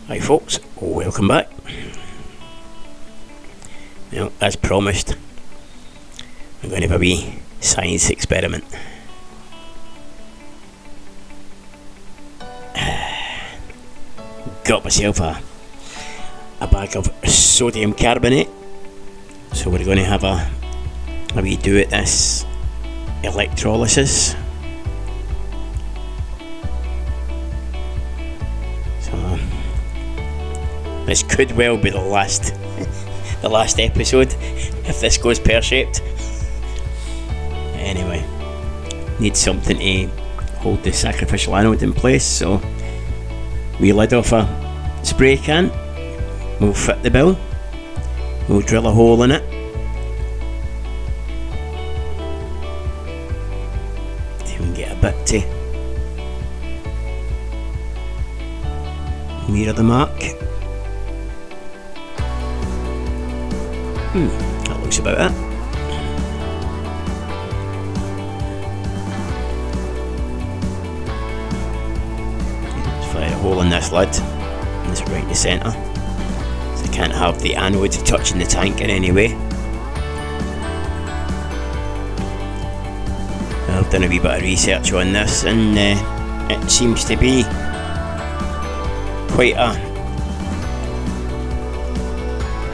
Hi folks, welcome back. Now, as promised, I'm going to have a wee science experiment. Got myself a bag of sodium carbonate, so we're going to have a wee do at this electrolysis. So this could well be the last episode if this goes pear-shaped. Anyway, need something to hold the sacrificial anode in place, so we lid off a spray can, we'll fit the bill, we'll drill a hole in it, see if we can get a bit to mirror the mark. That looks about it. Let's fire a hole in this lid, and it's right in the centre, so I can't have the anode touching the tank in any way. I've done a wee bit of research on this, and it seems to be quite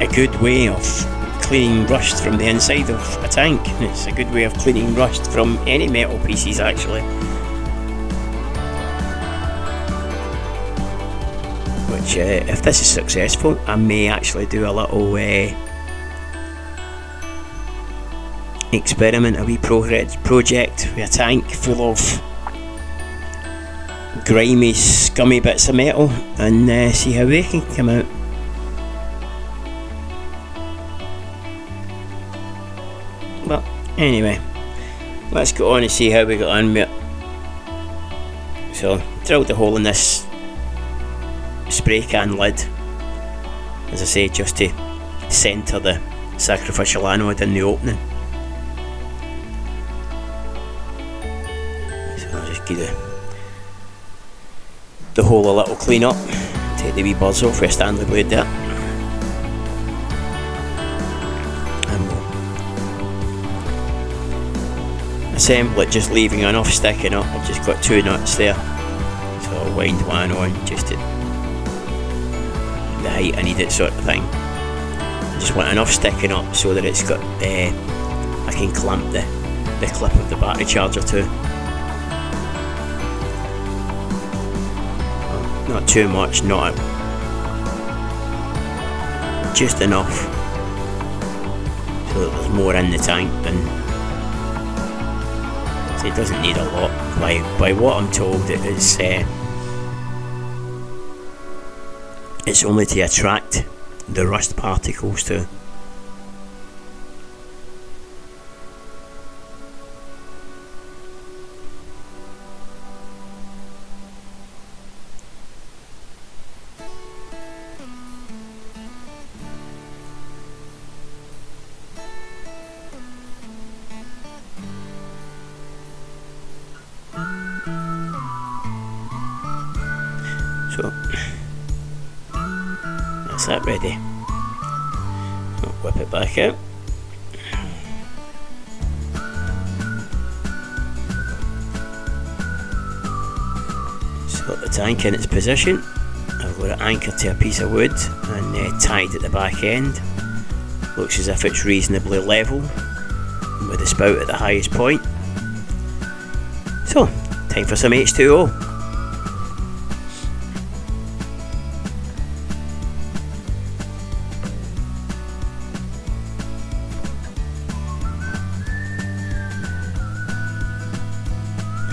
a good way of cleaning rust from the inside of a tank. It's a good way of cleaning rust from any metal pieces, actually. Which, if this is successful, I may actually do a little experiment, a wee project with a tank full of grimy, scummy bits of metal, and see how they can come out. But anyway, let's go on and see how we got on with it. So, drilled the hole in this spray can lid, as I say, just to centre the sacrificial anode in the opening. So I'll just give the hole a little clean up, take the wee buzz off with a Stanley blade there. Assemble it, just leaving enough sticking up. I've just got 2 nuts there, so I'll wind one on just at the height I need it, sort of thing. I just want enough sticking up so that it's got I can clamp the clip of the battery charger to. Not too much, just enough so that there's more in the tank than. So it doesn't need a lot. By what I'm told, it's only to attract the rust particles to. So that's that ready. I'll whip it back out. Set the tank in its position. I've got it anchored to a piece of wood and tied at the back end. Looks as if it's reasonably level with the spout at the highest point. So, time for some H2O.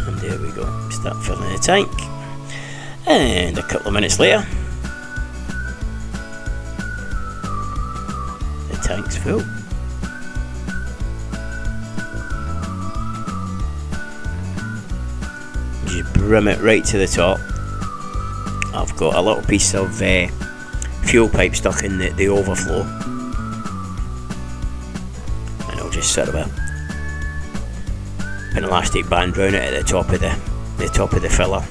And there we go, start filling the tank, and a couple of minutes later the tank's full. Just brim it right to the top. I've got a little piece of fuel pipe stuck in the overflow, and I'll just sort of an elastic band round it at the top of the filler,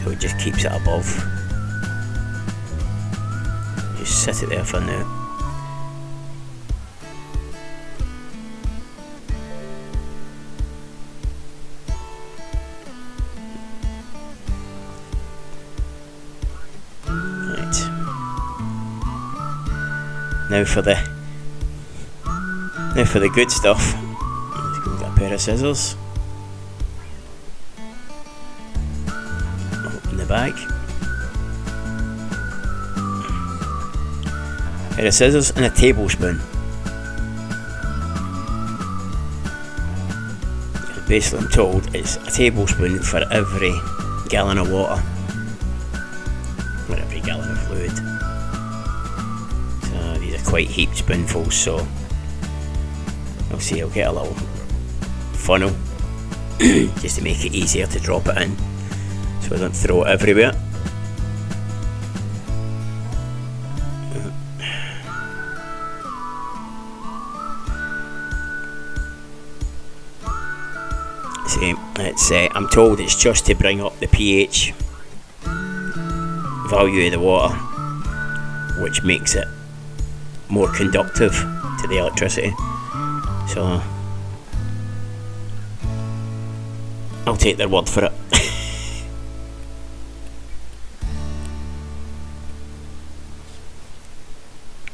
so it just keeps it above. just set it there for now. Right. Now for the good stuff. Let's go get a pair of scissors. Open the bag. Pair of scissors and a tablespoon. Basically, I'm told it's a tablespoon for every gallon of water, or every gallon of fluid. So these are quite heaped spoonfuls, so I'll see, I'll get a little funnel just to make it easier to drop it in so I don't throw it everywhere. See, it's I'm told it's just to bring up the pH value of the water, which makes it more conductive to the electricity. So I'll take their word for it.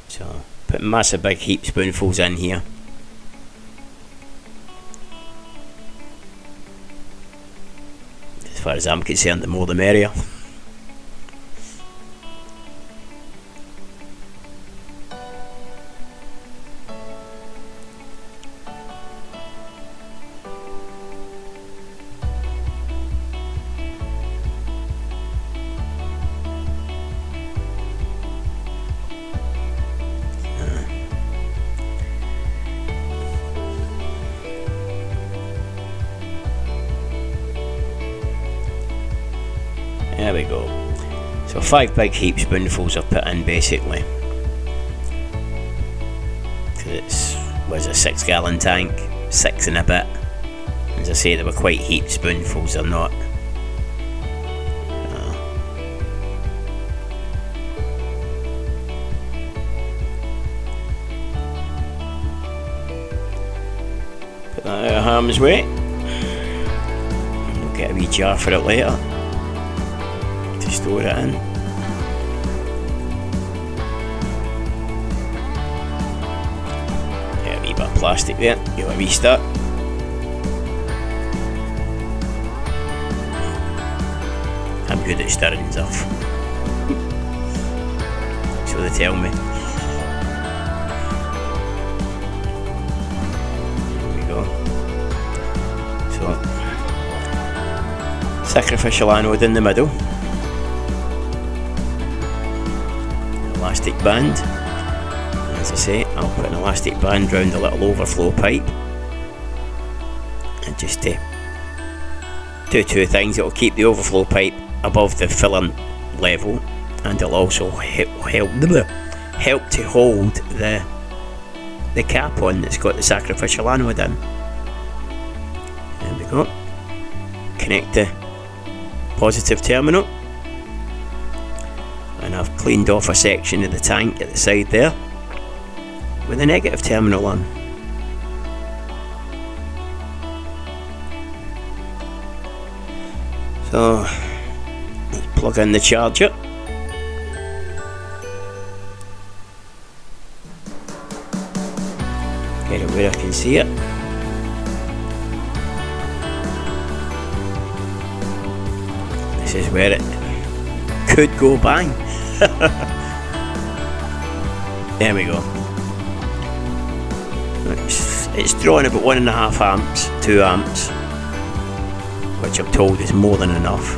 So put massive big heap spoonfuls in here. As far as I'm concerned, the more the merrier. There we go. So 5 big heap spoonfuls I've put in basically. Because it was a 6-gallon tank, 6 and a bit. As I say, they were quite heap spoonfuls, they're not. Put that out of harm's way. We'll get a wee jar for it later to store it in. Yeah, a wee bit of plastic there, give it a wee start. I'm good at stirring stuff. So they tell me. There we go. So, sacrificial anode in the middle. Elastic band. As I say, I'll put an elastic band round a little overflow pipe, and just to do two things. It'll keep the overflow pipe above the filling level, and it'll also help to hold the cap on that's got the sacrificial anode in. There we go. Connect the positive terminal. And I've cleaned off a section of the tank at the side there with the negative terminal on. So let's plug in the charger. Get it where I can see it. This is where it could go bang. There we go. It's drawing about 1.5 amps, 2 amps, which I'm told is more than enough.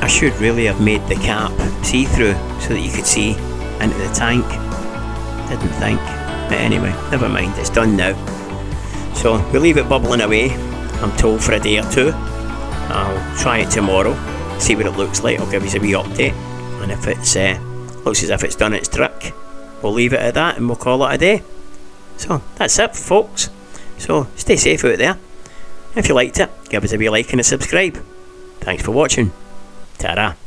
I should really have made the cap see-through so that you could see into the tank. Didn't think. But anyway, never mind, it's done now. So we'll leave it bubbling away, I'm told, for a day or two. I'll try it tomorrow, see what it looks like. I'll give you a wee update, and if it looks as if it's done its trick, we'll leave it at that and we'll call it a day. So that's it, folks. So stay safe out there. If you liked it, give us a wee like and a subscribe. Thanks for watching. Ta-ra.